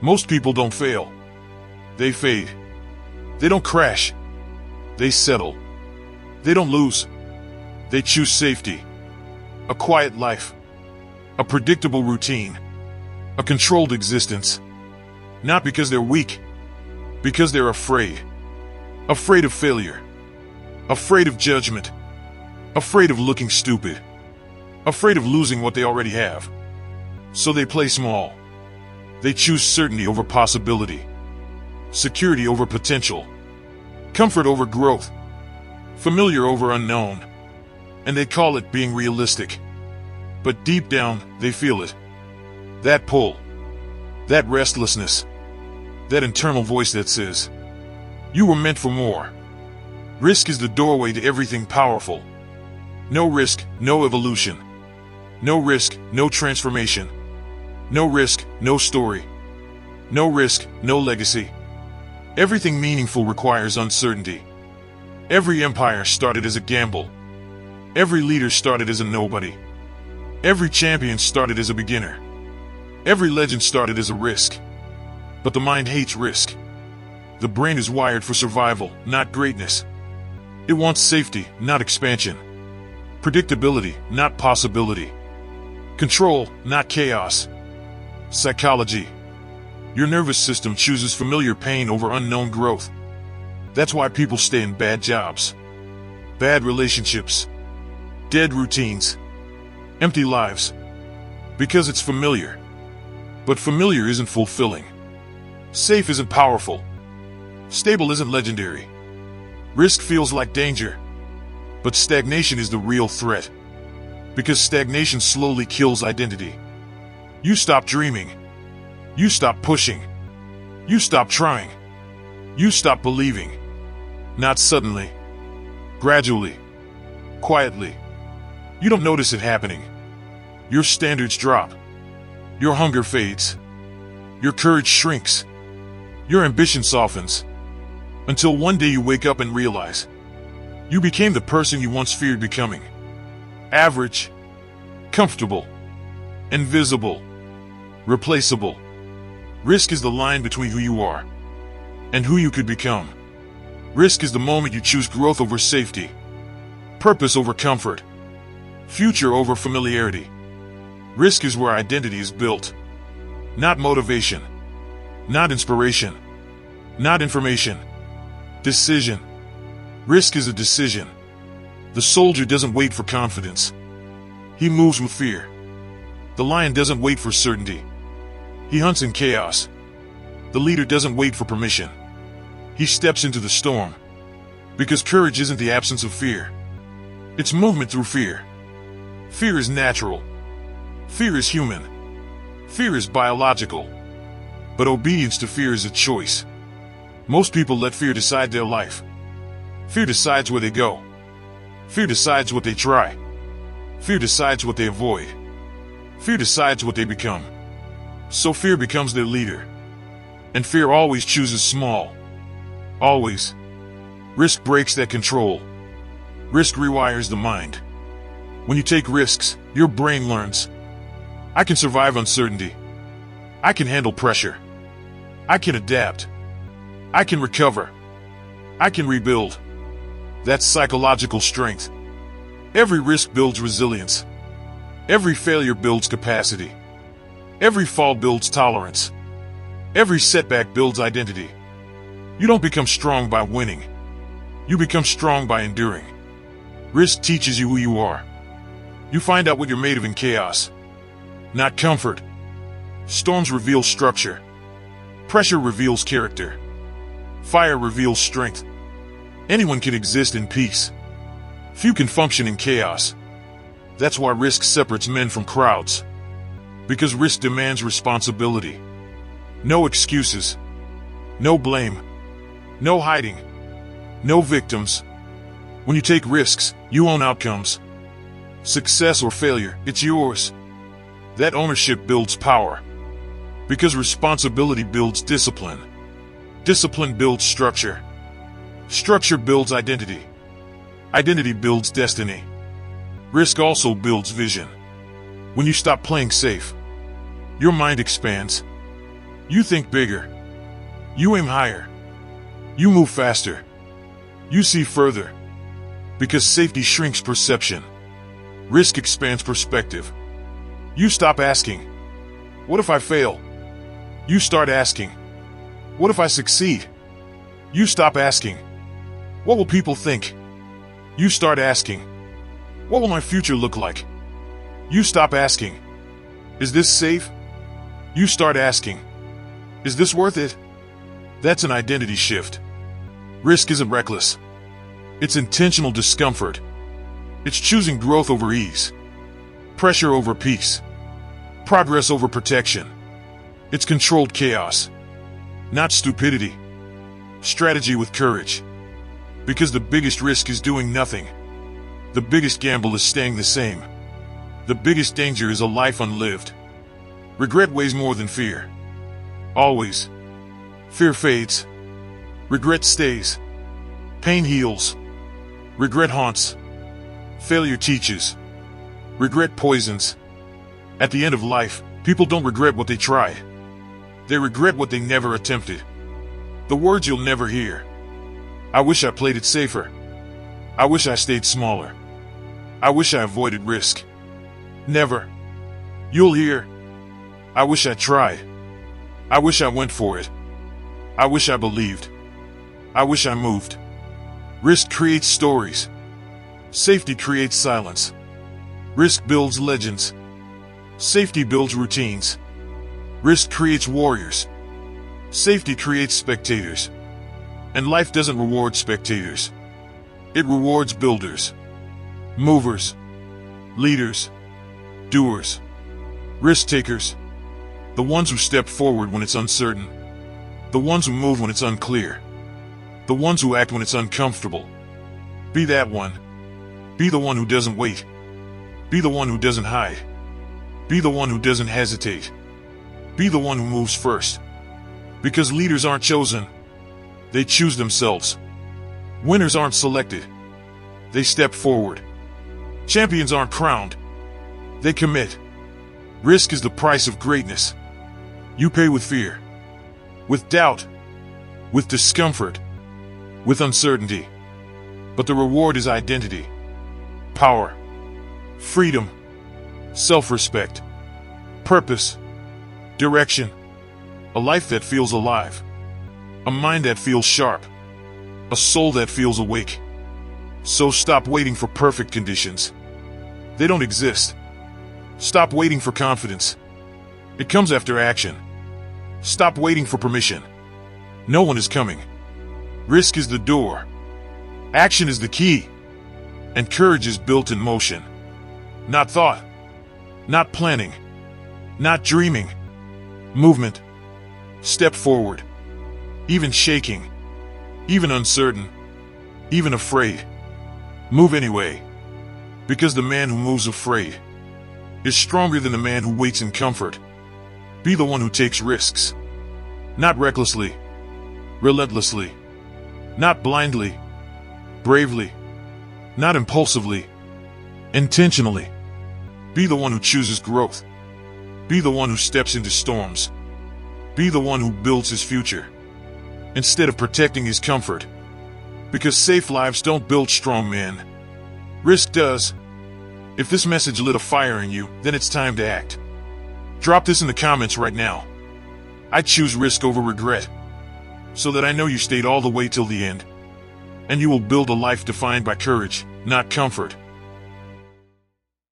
Most people don't fail. They fade. They don't crash. They settle. They don't lose. They choose safety. A quiet life. A predictable routine. A controlled existence. Not because they're weak. Because they're afraid. Afraid of failure. Afraid of judgment. Afraid of looking stupid. Afraid of losing what they already have. So they play small. They choose certainty over possibility. Security over potential. Comfort over growth. Familiar over unknown. And they call it being realistic. But deep down, they feel it. That pull. That restlessness. That internal voice that says, you were meant for more. Risk is the doorway to everything powerful. No risk, no evolution. No risk, no transformation. No risk, no story. No risk, no legacy. Everything meaningful requires uncertainty. Every empire started as a gamble. Every leader started as a nobody. Every champion started as a beginner. Every legend started as a risk. But the mind hates risk. The brain is wired for survival, not greatness. It wants safety, not expansion. Predictability, not possibility. Control, not chaos. Psychology. Your nervous system chooses familiar pain over unknown growth. That's why people stay in bad jobs, bad relationships, dead routines, empty lives. Because it's familiar. But familiar isn't fulfilling. Safe isn't powerful. Stable isn't legendary. Risk feels like danger. But stagnation is the real threat. Because stagnation slowly kills identity. You stop dreaming. You stop pushing. You stop trying. You stop believing. Not suddenly. Gradually. Quietly. You don't notice it happening. Your standards drop. Your hunger fades. Your courage shrinks. Your ambition softens. Until one day you wake up and realize you became the person you once feared becoming. Average. Comfortable. Invisible. Replaceable. Risk is the line between who you are and who you could become. Risk is the moment you choose growth over safety, purpose over comfort, future over familiarity. Risk is where identity is built. Not motivation. Not inspiration. Not information. Decision. Risk is a decision. The soldier doesn't wait for confidence. He moves with fear. The lion doesn't wait for certainty. He hunts in chaos. The leader doesn't wait for permission. He steps into the storm. Because courage isn't the absence of fear. It's movement through fear. Fear is natural. Fear is human. Fear is biological. But obedience to fear is a choice. Most people let fear decide their life. Fear decides where they go. Fear decides what they try. Fear decides what they avoid. Fear decides what they become. So fear becomes their leader. And fear always chooses small. Always. Risk breaks that control. Risk rewires the mind. When you take risks, your brain learns. I can survive uncertainty. I can handle pressure. I can adapt. I can recover. I can rebuild. That's psychological strength. Every risk builds resilience. Every failure builds capacity. Every fall builds tolerance. Every setback builds identity. You don't become strong by winning. You become strong by enduring. Risk teaches you who you are. You find out what you're made of in chaos. Not comfort. Storms reveal structure. Pressure reveals character. Fire reveals strength. Anyone can exist in peace. Few can function in chaos. That's why risk separates men from crowds. Because risk demands responsibility. No excuses. No blame. No hiding. No victims. When you take risks, you own outcomes. Success or failure, it's yours. That ownership builds power. Because responsibility builds discipline. Discipline builds structure. Structure builds identity. Identity builds destiny. Risk also builds vision. When you stop playing safe, your mind expands. You think bigger. You aim higher. You move faster. You see further. Because safety shrinks perception. Risk expands perspective. You stop asking, what if I fail? You start asking, what if I succeed? You stop asking, what will people think? You start asking, what will my future look like? You stop asking, is this safe? You start asking, is this worth it? That's an identity shift. Risk isn't reckless. It's intentional discomfort. It's choosing growth over ease, pressure over peace, progress over protection. It's controlled chaos, not stupidity. Strategy with courage. Because the biggest risk is doing nothing. The biggest gamble is staying the same. The biggest danger is a life unlived. Regret weighs more than fear. Always. Fear fades. Regret stays. Pain heals. Regret haunts. Failure teaches. Regret poisons. At the end of life, people don't regret what they tried. They regret what they never attempted. The words you'll never hear. I wish I played it safer. I wish I stayed smaller. I wish I avoided risk. Never. You'll hear. I wish I tried. I wish I went for it. I wish I believed. I wish I moved. Risk creates stories. Safety creates silence. Risk builds legends. Safety builds routines. Risk creates warriors. Safety creates spectators. And life doesn't reward spectators. It rewards builders, movers, leaders, doers, risk takers. The ones who step forward when it's uncertain. The ones who move when it's unclear. The ones who act when it's uncomfortable. Be that one. Be the one who doesn't wait. Be the one who doesn't hide. Be the one who doesn't hesitate. Be the one who moves first. Because leaders aren't chosen. They choose themselves. Winners aren't selected. They step forward. Champions aren't crowned. They commit. Risk is the price of greatness. You pay with fear, with doubt, with discomfort, with uncertainty. But the reward is identity, power, freedom, self-respect, purpose, direction, a life that feels alive, a mind that feels sharp, a soul that feels awake. So stop waiting for perfect conditions. They don't exist. Stop waiting for confidence. It comes after action. Stop waiting for permission. No one is coming. Risk is the door. Action is the key. And courage is built in motion. Not thought. Not planning. Not dreaming. Movement. Step forward. Even shaking. Even uncertain. Even afraid. Move anyway. Because the man who moves afraid is stronger than the man who waits in comfort. Be the one who takes risks. Not recklessly. Relentlessly. Not blindly. Bravely. Not impulsively. Intentionally. Be the one who chooses growth. Be the one who steps into storms. Be the one who builds his future, instead of protecting his comfort. Because safe lives don't build strong men. Risk does. If this message lit a fire in you, then it's time to act. Drop this in the comments right now. I choose risk over regret, so that I know you stayed all the way till the end. And you will build a life defined by courage, not comfort.